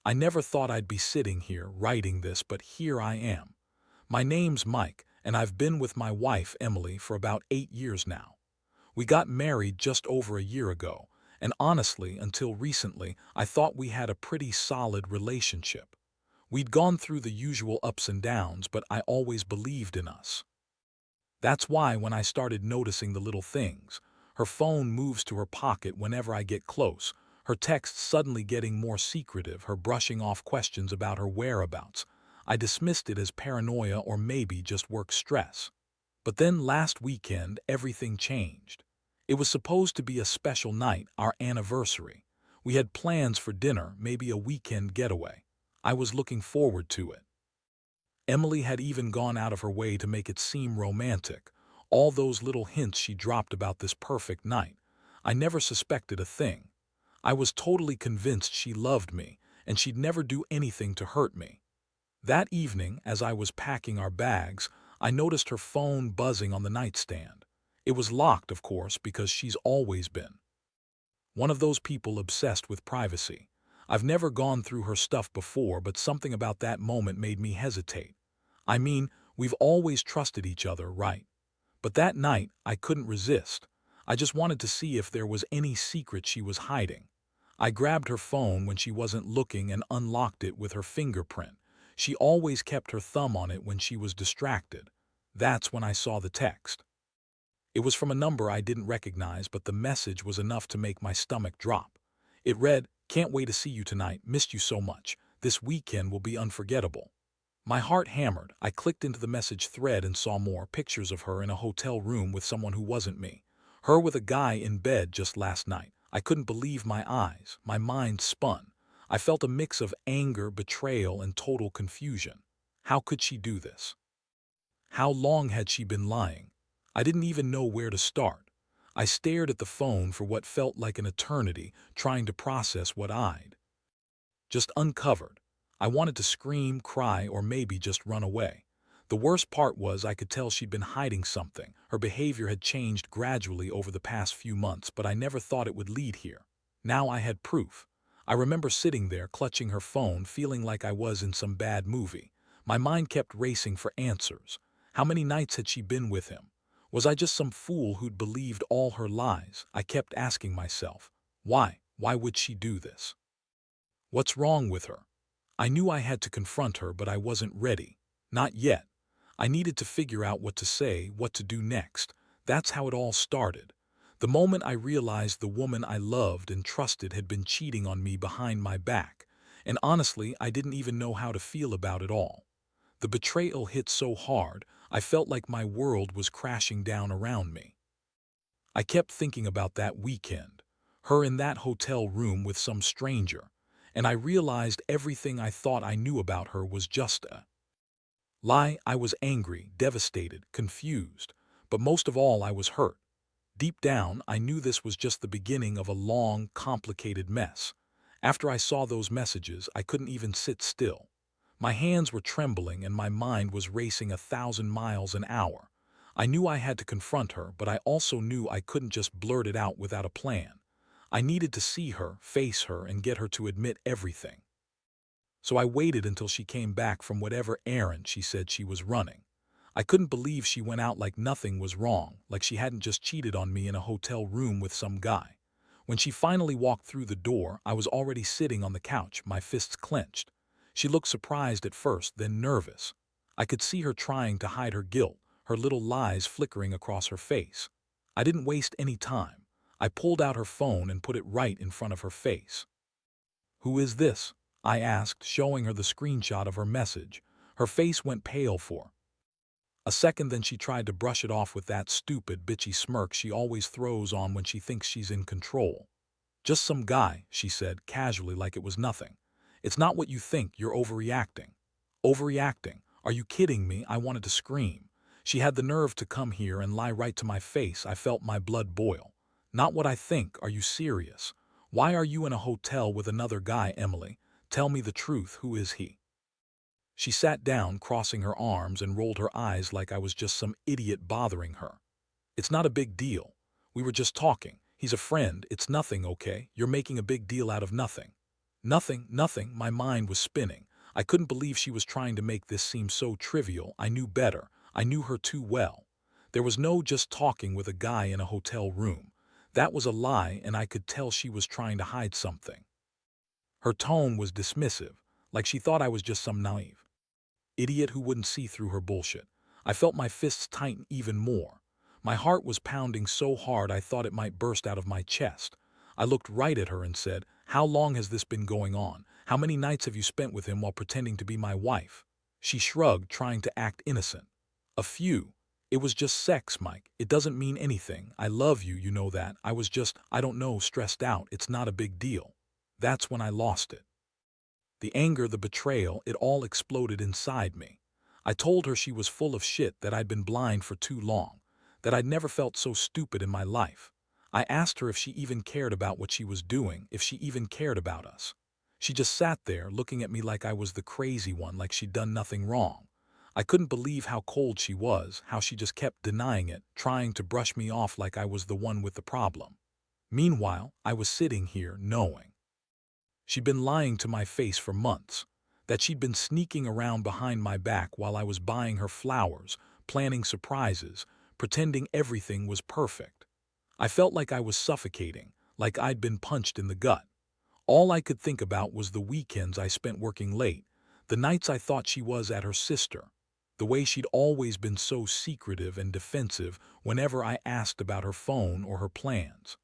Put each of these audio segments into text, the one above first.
I never thought I'd be sitting here writing this, but here I am. My name's Mike, and I've been with my wife, Emily, for about 8 years now. We got married just over a year ago, and honestly, until recently, I thought we had a pretty solid relationship. We'd gone through the usual ups and downs, but I always believed in us. That's why when I started noticing the little things, her phone moves to her pocket whenever I get close, her texts suddenly getting more secretive, her brushing off questions about her whereabouts, I dismissed it as paranoia or maybe just work stress. But then last weekend, everything changed. It was supposed to be a special night, our anniversary. We had plans for dinner, maybe a weekend getaway. I was looking forward to it. Emily had even gone out of her way to make it seem romantic. All those little hints she dropped about this perfect night. I never suspected a thing. I was totally convinced she loved me, and she'd never do anything to hurt me. That evening, as I was packing our bags, I noticed her phone buzzing on the nightstand. It was locked, of course, because she's always been one of those people obsessed with privacy. I've never gone through her stuff before, but something about that moment made me hesitate. I mean, we've always trusted each other, right? But that night, I couldn't resist. I just wanted to see if there was any secret she was hiding. I grabbed her phone when she wasn't looking and unlocked it with her fingerprint. She always kept her thumb on it when she was distracted. That's when I saw the text. It was from a number I didn't recognize, but the message was enough to make my stomach drop. It read, "Can't wait to see you tonight, missed you so much. This weekend will be unforgettable." My heart hammered. I clicked into the message thread and saw more pictures of her in a hotel room with someone who wasn't me. Her with a guy in bed just last night. I couldn't believe my eyes. My mind spun. I felt a mix of anger, betrayal, and total confusion. How could she do this? How long had she been lying? I didn't even know where to start. I stared at the phone for what felt like an eternity, trying to process what I'd just uncovered. I wanted to scream, cry, or maybe just run away. The worst part was I could tell she'd been hiding something. Her behavior had changed gradually over the past few months, but I never thought it would lead here. Now I had proof. I remember sitting there, clutching her phone, feeling like I was in some bad movie. My mind kept racing for answers. How many nights had she been with him? Was I just some fool who'd believed all her lies? I kept asking myself, why? Why would she do this? What's wrong with her? I knew I had to confront her, but I wasn't ready. Not yet. I needed to figure out what to say, what to do next. That's how it all started. The moment I realized the woman I loved and trusted had been cheating on me behind my back. And honestly, I didn't even know how to feel about it all. The betrayal hit so hard, I felt like my world was crashing down around me. I kept thinking about that weekend, her in that hotel room with some stranger, and I realized everything I thought I knew about her was just a lie. I was angry, devastated, confused, but most of all I was hurt. Deep down, I knew this was just the beginning of a long, complicated mess. After I saw those messages, I couldn't even sit still. My hands were trembling and my mind was racing 1,000 miles an hour. I knew I had to confront her, but I also knew I couldn't just blurt it out without a plan. I needed to see her, face her, and get her to admit everything. So I waited until she came back from whatever errand she said she was running. I couldn't believe she went out like nothing was wrong, like she hadn't just cheated on me in a hotel room with some guy. When she finally walked through the door, I was already sitting on the couch, my fists clenched. She looked surprised at first, then nervous. I could see her trying to hide her guilt, her little lies flickering across her face. I didn't waste any time. I pulled out her phone and put it right in front of her face. "Who is this?" I asked, showing her the screenshot of her message. Her face went pale for a second, then she tried to brush it off with that stupid, bitchy smirk she always throws on when she thinks she's in control. "Just some guy," she said, casually, like it was nothing. "It's not what you think, you're overreacting." Overreacting? Are you kidding me? I wanted to scream. She had the nerve to come here and lie right to my face. I felt my blood boil. "Not what I think, are you serious? Why are you in a hotel with another guy, Emily? Tell me the truth, who is he?" She sat down, crossing her arms, and rolled her eyes like I was just some idiot bothering her. "It's not a big deal. We were just talking. He's a friend. It's nothing, okay? You're making a big deal out of nothing." Nothing, nothing, my mind was spinning. I couldn't believe she was trying to make this seem so trivial. I knew better. I knew her too well. There was no just talking with a guy in a hotel room. That was a lie, and I could tell she was trying to hide something. Her tone was dismissive, like she thought I was just some naive idiot who wouldn't see through her bullshit. I felt my fists tighten even more. My heart was pounding so hard I thought it might burst out of my chest. I looked right at her and said, "How long has this been going on? How many nights have you spent with him while pretending to be my wife?" She shrugged, trying to act innocent. "A few. It was just sex, Mike. It doesn't mean anything. I love you, you know that. I was just, I don't know, stressed out. It's not a big deal." That's when I lost it. The anger, the betrayal, it all exploded inside me. I told her she was full of shit, that I'd been blind for too long, that I'd never felt so stupid in my life. I asked her if she even cared about what she was doing, if she even cared about us. She just sat there looking at me like I was the crazy one, like she'd done nothing wrong. I couldn't believe how cold she was, how she just kept denying it, trying to brush me off like I was the one with the problem. Meanwhile, I was sitting here knowing she'd been lying to my face for months, that she'd been sneaking around behind my back while I was buying her flowers, planning surprises, pretending everything was perfect. I felt like I was suffocating, like I'd been punched in the gut. All I could think about was the weekends I spent working late, the nights I thought she was at her sister, the way she'd always been so secretive and defensive whenever I asked about her phone or her plans.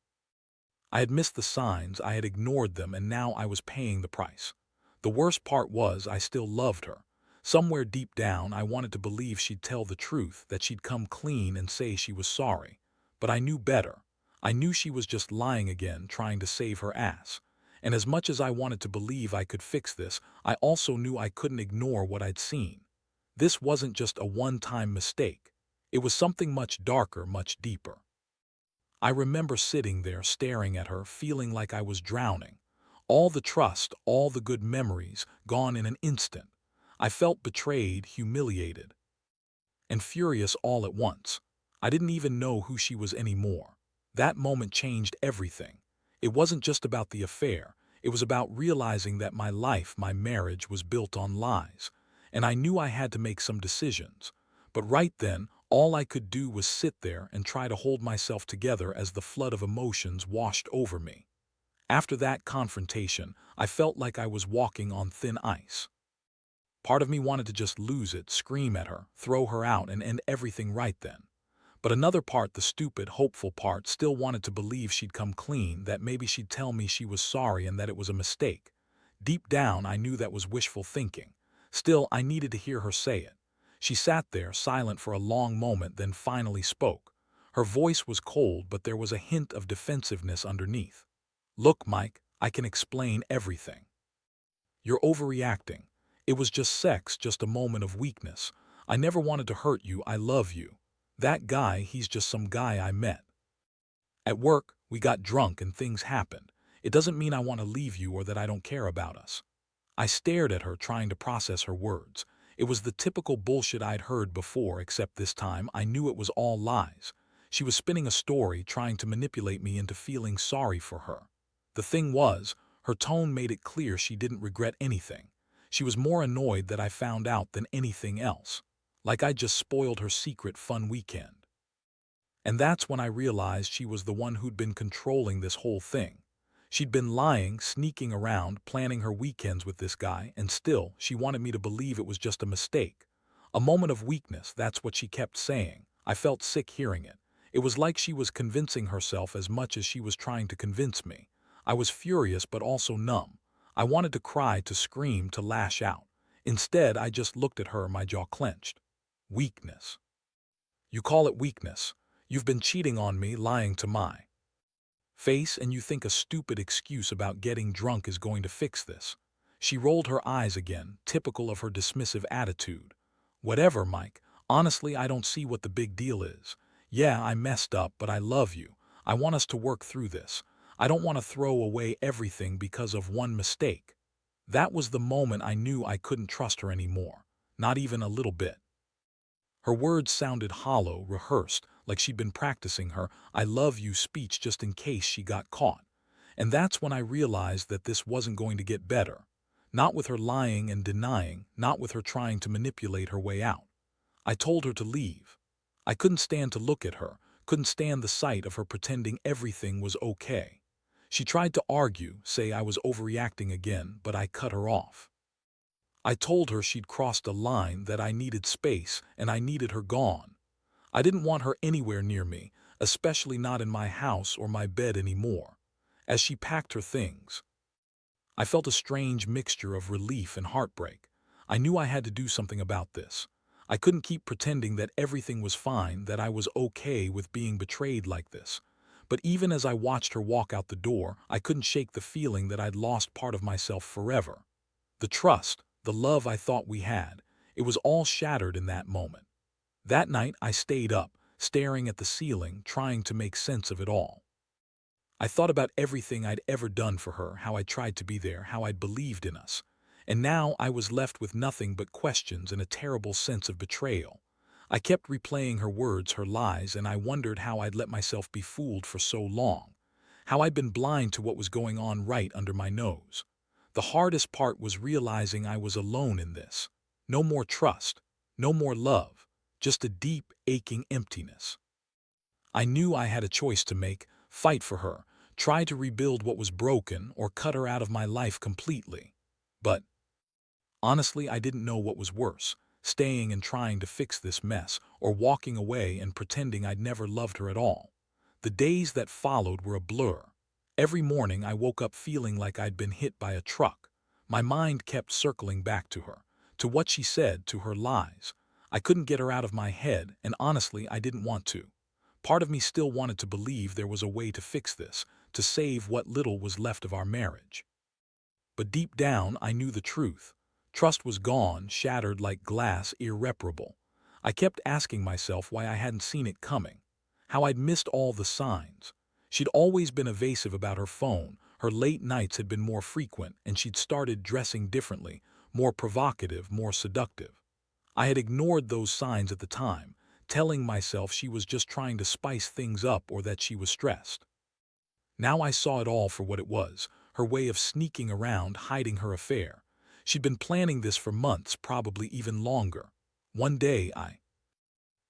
I had missed the signs, I had ignored them, and now I was paying the price. The worst part was I still loved her. Somewhere deep down, I wanted to believe she'd tell the truth, that she'd come clean and say she was sorry. But I knew better. I knew she was just lying again, trying to save her ass. And as much as I wanted to believe I could fix this, I also knew I couldn't ignore what I'd seen. This wasn't just a one-time mistake. It was something much darker, much deeper. I remember sitting there staring at her, feeling like I was drowning. All the trust, all the good memories, gone in an instant. I felt betrayed, humiliated, and furious all at once. I didn't even know who she was anymore. That moment changed everything. It wasn't just about the affair. It was about realizing that my life, my marriage, was built on lies. And I knew I had to make some decisions. But right then, all I could do was sit there and try to hold myself together as the flood of emotions washed over me. After that confrontation, I felt like I was walking on thin ice. Part of me wanted to just lose it, scream at her, throw her out, and end everything right then. But another part, the stupid, hopeful part, still wanted to believe she'd come clean, that maybe she'd tell me she was sorry and that it was a mistake. Deep down, I knew that was wishful thinking. Still, I needed to hear her say it. She sat there, silent for a long moment, then finally spoke. Her voice was cold, but there was a hint of defensiveness underneath. "Look, Mike, I can explain everything. You're overreacting. It was just sex, just a moment of weakness. I never wanted to hurt you, I love you. That guy, he's just some guy I met. At work, we got drunk and things happened. It doesn't mean I want to leave you or that I don't care about us." I stared at her, trying to process her words. It was the typical bullshit I'd heard before, except this time I knew it was all lies. She was spinning a story, trying to manipulate me into feeling sorry for her. The thing was, her tone made it clear she didn't regret anything. She was more annoyed that I found out than anything else. Like I'd just spoiled her secret fun weekend. And that's when I realized she was the one who'd been controlling this whole thing. She'd been lying, sneaking around, planning her weekends with this guy, and still, she wanted me to believe it was just a mistake. A moment of weakness, that's what she kept saying. I felt sick hearing it. It was like she was convincing herself as much as she was trying to convince me. I was furious but also numb. I wanted to cry, to scream, to lash out. Instead, I just looked at her, my jaw clenched. Weakness. You call it weakness. You've been cheating on me, lying to my face, and you think a stupid excuse about getting drunk is going to fix this. She rolled her eyes again, typical of her dismissive attitude. Whatever, Mike. Honestly, I don't see what the big deal is. Yeah, I messed up, but I love you. I want us to work through this. I don't want to throw away everything because of one mistake. That was the moment I knew I couldn't trust her anymore. Not even a little bit. Her words sounded hollow, rehearsed, like she'd been practicing her "I love you" speech just in case she got caught. And that's when I realized that this wasn't going to get better. Not with her lying and denying, not with her trying to manipulate her way out. I told her to leave. I couldn't stand to look at her, couldn't stand the sight of her pretending everything was okay. She tried to argue, say I was overreacting again, but I cut her off. I told her she'd crossed a line, that I needed space and I needed her gone. I didn't want her anywhere near me, especially not in my house or my bed anymore. As she packed her things, I felt a strange mixture of relief and heartbreak. I knew I had to do something about this. I couldn't keep pretending that everything was fine, that I was okay with being betrayed like this. But even as I watched her walk out the door, I couldn't shake the feeling that I'd lost part of myself forever. The trust, the love I thought we had, it was all shattered in that moment. That night I stayed up, staring at the ceiling, trying to make sense of it all. I thought about everything I'd ever done for her, how I tried to be there, how I'd believed in us. And now I was left with nothing but questions and a terrible sense of betrayal. I kept replaying her words, her lies, and I wondered how I'd let myself be fooled for so long. How I'd been blind to what was going on right under my nose. The hardest part was realizing I was alone in this. No more trust, no more love, just a deep, aching emptiness. I knew I had a choice to make: fight for her, try to rebuild what was broken, or cut her out of my life completely. But honestly, I didn't know what was worse: staying and trying to fix this mess, or walking away and pretending I'd never loved her at all. The days that followed were a blur. Every morning I woke up feeling like I'd been hit by a truck. My mind kept circling back to her, to what she said, to her lies. I couldn't get her out of my head, and honestly, I didn't want to. Part of me still wanted to believe there was a way to fix this, to save what little was left of our marriage. But deep down, I knew the truth. Trust was gone, shattered like glass, irreparable. I kept asking myself why I hadn't seen it coming, how I'd missed all the signs. She'd always been evasive about her phone, her late nights had been more frequent, and she'd started dressing differently, more provocative, more seductive. I had ignored those signs at the time, telling myself she was just trying to spice things up or that she was stressed. Now I saw it all for what it was: her way of sneaking around, hiding her affair. She'd been planning this for months, probably even longer. One day I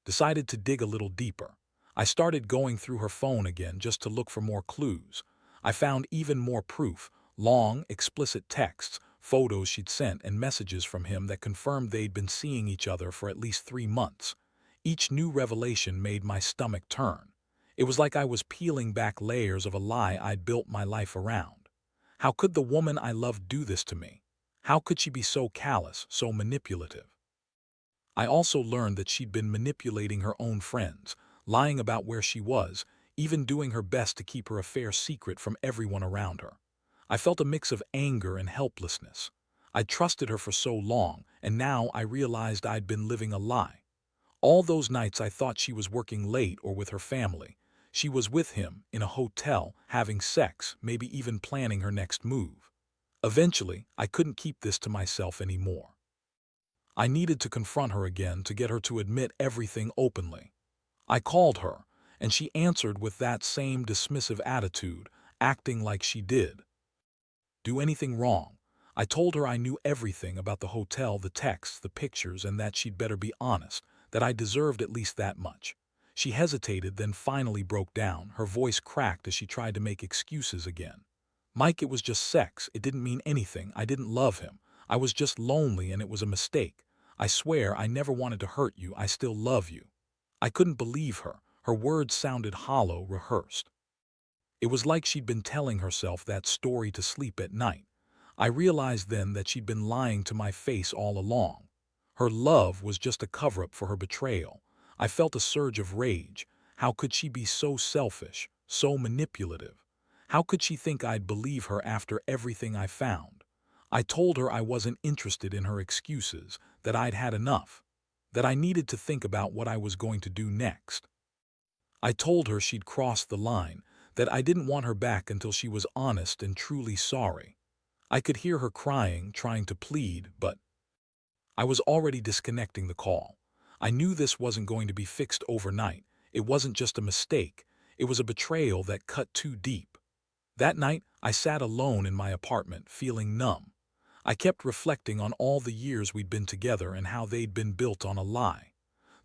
decided to dig a little deeper. I started going through her phone again just to look for more clues. I found even more proof: long, explicit texts, photos she'd sent, and messages from him that confirmed they'd been seeing each other for at least 3 months. Each new revelation made my stomach turn. It was like I was peeling back layers of a lie I'd built my life around. How could the woman I loved do this to me? How could she be so callous, so manipulative? I also learned that she'd been manipulating her own friends, lying about where she was, even doing her best to keep her affair secret from everyone around her. I felt a mix of anger and helplessness. I'd trusted her for so long, and now I realized I'd been living a lie. All those nights I thought she was working late or with her family. She was with him, in a hotel, having sex, maybe even planning her next move. Eventually, I couldn't keep this to myself anymore. I needed to confront her again, to get her to admit everything openly. I called her, and she answered with that same dismissive attitude, acting like she did do anything wrong. I told her I knew everything about the hotel, the texts, the pictures, and that she'd better be honest, that I deserved at least that much. She hesitated, then finally broke down. Her voice cracked as she tried to make excuses again. "Mike, it was just sex. It didn't mean anything. I didn't love him. I was just lonely, and it was a mistake. I swear I never wanted to hurt you. I still love you." I couldn't believe her. Her words sounded hollow, rehearsed. It was like she'd been telling herself that story to sleep at night. I realized then that she'd been lying to my face all along. Her love was just a cover-up for her betrayal. I felt a surge of rage. How could she be so selfish, so manipulative? How could she think I'd believe her after everything I found? I told her I wasn't interested in her excuses, that I'd had enough, that I needed to think about what I was going to do next. I told her she'd crossed the line, that I didn't want her back until she was honest and truly sorry. I could hear her crying, trying to plead, but I was already disconnecting the call. I knew this wasn't going to be fixed overnight. It wasn't just a mistake. It was a betrayal that cut too deep. That night, I sat alone in my apartment, feeling numb. I kept reflecting on all the years we'd been together and how they'd been built on a lie.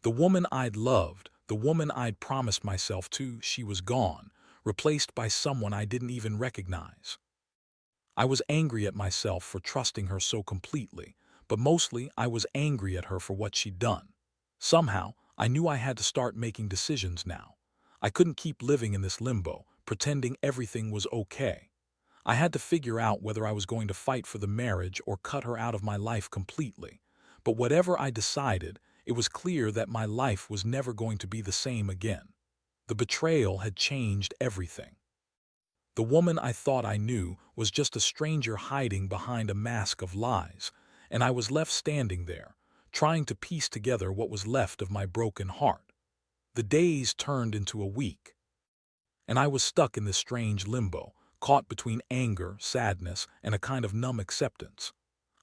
The woman I'd loved, the woman I'd promised myself to, she was gone, replaced by someone I didn't even recognize. I was angry at myself for trusting her so completely, but mostly I was angry at her for what she'd done. Somehow, I knew I had to start making decisions now. I couldn't keep living in this limbo, pretending everything was okay. I had to figure out whether I was going to fight for the marriage or cut her out of my life completely. But whatever I decided, it was clear that my life was never going to be the same again. The betrayal had changed everything. The woman I thought I knew was just a stranger hiding behind a mask of lies, and I was left standing there, trying to piece together what was left of my broken heart. The days turned into a week, and I was stuck in this strange limbo, caught between anger, sadness, and a kind of numb acceptance.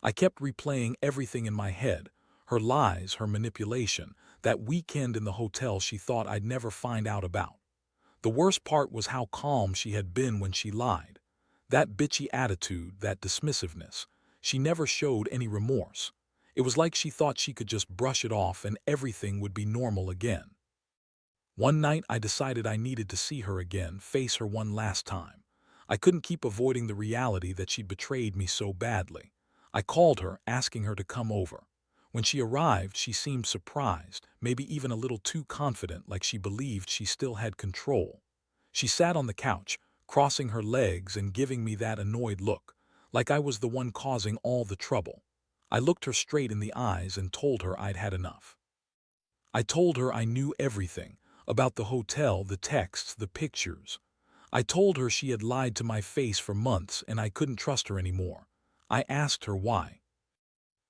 I kept replaying everything in my head, her lies, her manipulation, that weekend in the hotel she thought I'd never find out about. The worst part was how calm she had been when she lied. That bitchy attitude, that dismissiveness. She never showed any remorse. It was like she thought she could just brush it off and everything would be normal again. One night I decided I needed to see her again, face her one last time. I couldn't keep avoiding the reality that she'd betrayed me so badly. I called her, asking her to come over. When she arrived, she seemed surprised, maybe even a little too confident, like she believed she still had control. She sat on the couch, crossing her legs and giving me that annoyed look, like I was the one causing all the trouble. I looked her straight in the eyes and told her I'd had enough. I told her I knew everything, about the hotel, the texts, the pictures. I told her she had lied to my face for months and I couldn't trust her anymore. I asked her why.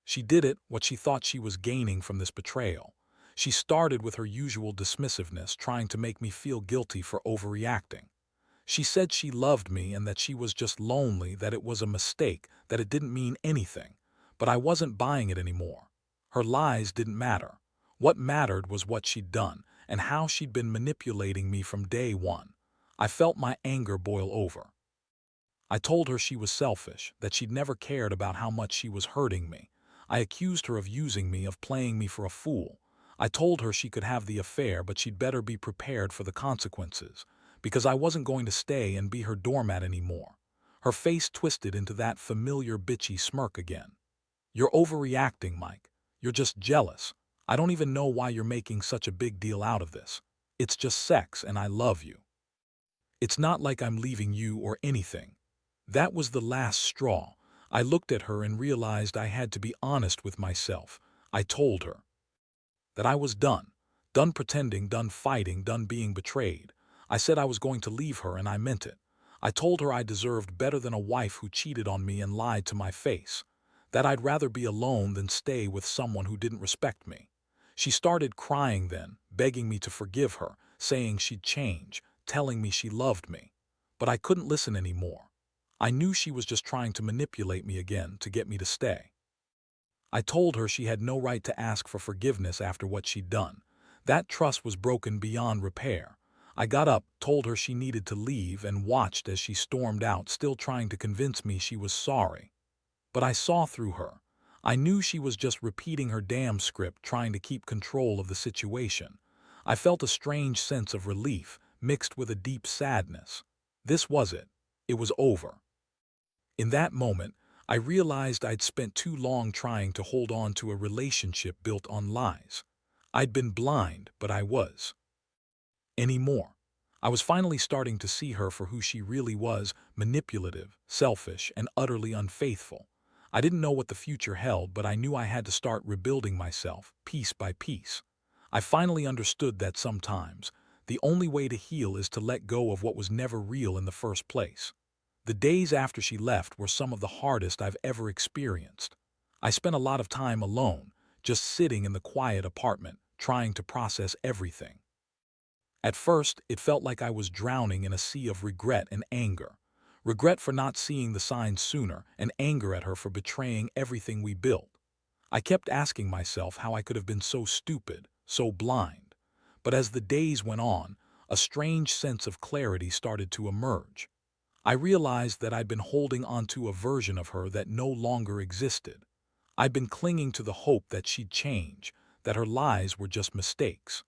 She did it, what she thought she was gaining from this betrayal. She started with her usual dismissiveness, trying to make me feel guilty for overreacting. She said she loved me and that she was just lonely, that it was a mistake, that it didn't mean anything. But I wasn't buying it anymore. Her lies didn't matter. What mattered was what she'd done and how she'd been manipulating me from day one. I felt my anger boil over. I told her she was selfish, that she'd never cared about how much she was hurting me. I accused her of using me, of playing me for a fool. I told her she could have the affair, but she'd better be prepared for the consequences, because I wasn't going to stay and be her doormat anymore. Her face twisted into that familiar bitchy smirk again. "You're overreacting, Mike. You're just jealous. I don't even know why you're making such a big deal out of this. It's just sex and I love you. It's not like I'm leaving you or anything." That was the last straw. I looked at her and realized I had to be honest with myself. I told her that I was done. Done pretending, done fighting, done being betrayed. I said I was going to leave her and I meant it. I told her I deserved better than a wife who cheated on me and lied to my face. That I'd rather be alone than stay with someone who didn't respect me. She started crying then, begging me to forgive her, saying she'd change, telling me she loved me. But I couldn't listen anymore. I knew she was just trying to manipulate me again to get me to stay. I told her she had no right to ask for forgiveness after what she'd done. That trust was broken beyond repair. I got up, told her she needed to leave, and watched as she stormed out, still trying to convince me she was sorry. But I saw through her. I knew she was just repeating her damn script, trying to keep control of the situation. I felt a strange sense of relief, mixed with a deep sadness. This was it. It was over. In that moment, I realized I'd spent too long trying to hold on to a relationship built on lies. I'd been blind, but I was anymore. I was finally starting to see her for who she really was: manipulative, selfish, and utterly unfaithful. I didn't know what the future held, but I knew I had to start rebuilding myself, piece by piece. I finally understood that sometimes the only way to heal is to let go of what was never real in the first place. The days after she left were some of the hardest I've ever experienced. I spent a lot of time alone, just sitting in the quiet apartment, trying to process everything. At first, it felt like I was drowning in a sea of regret and anger. Regret for not seeing the signs sooner, and anger at her for betraying everything we built. I kept asking myself how I could have been so stupid, so blind. But as the days went on, a strange sense of clarity started to emerge. I realized that I'd been holding onto a version of her that no longer existed. I'd been clinging to the hope that she'd change, that her lies were just mistakes.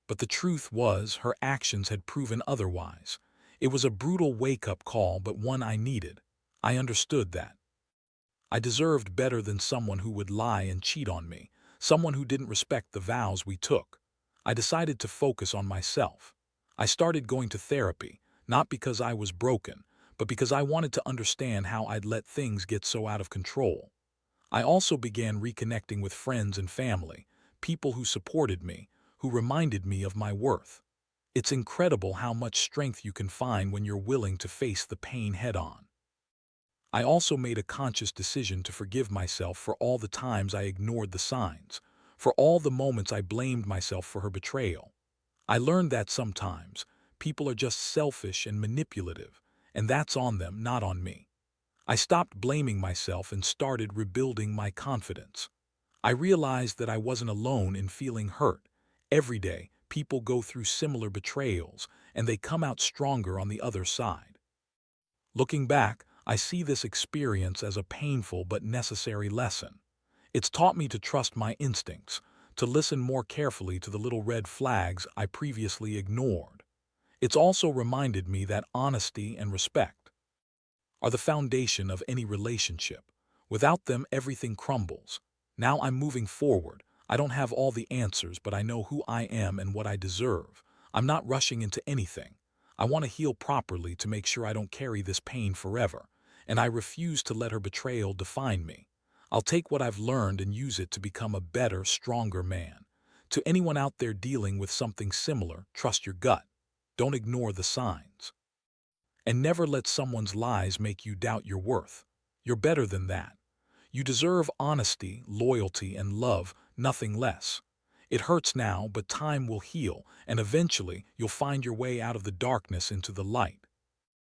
But the truth was, her actions had proven otherwise. It was a brutal wake-up call, but one I needed. I understood that. I deserved better than someone who would lie and cheat on me, someone who didn't respect the vows we took. I decided to focus on myself. I started going to therapy, not because I was broken, but because I wanted to understand how I'd let things get so out of control. I also began reconnecting with friends and family, people who supported me, who reminded me of my worth. It's incredible how much strength you can find when you're willing to face the pain head-on. I also made a conscious decision to forgive myself for all the times I ignored the signs, for all the moments I blamed myself for her betrayal. I learned that sometimes people are just selfish and manipulative, and that's on them, not on me. I stopped blaming myself and started rebuilding my confidence. I realized that I wasn't alone in feeling hurt. Every day, people go through similar betrayals, and they come out stronger on the other side. Looking back, I see this experience as a painful but necessary lesson. It's taught me to trust my instincts, to listen more carefully to the little red flags I previously ignored. It's also reminded me that honesty and respect are the foundation of any relationship. Without them, everything crumbles. Now I'm moving forward. I don't have all the answers, but I know who I am and what I deserve. I'm not rushing into anything. I want to heal properly to make sure I don't carry this pain forever, and I refuse to let her betrayal define me. I'll take what I've learned and use it to become a better, stronger man. To anyone out there dealing with something similar, trust your gut. Don't ignore the signs. And never let someone's lies make you doubt your worth. You're better than that. You deserve honesty, loyalty, and love, nothing less. It hurts now, but time will heal, and eventually you'll find your way out of the darkness into the light.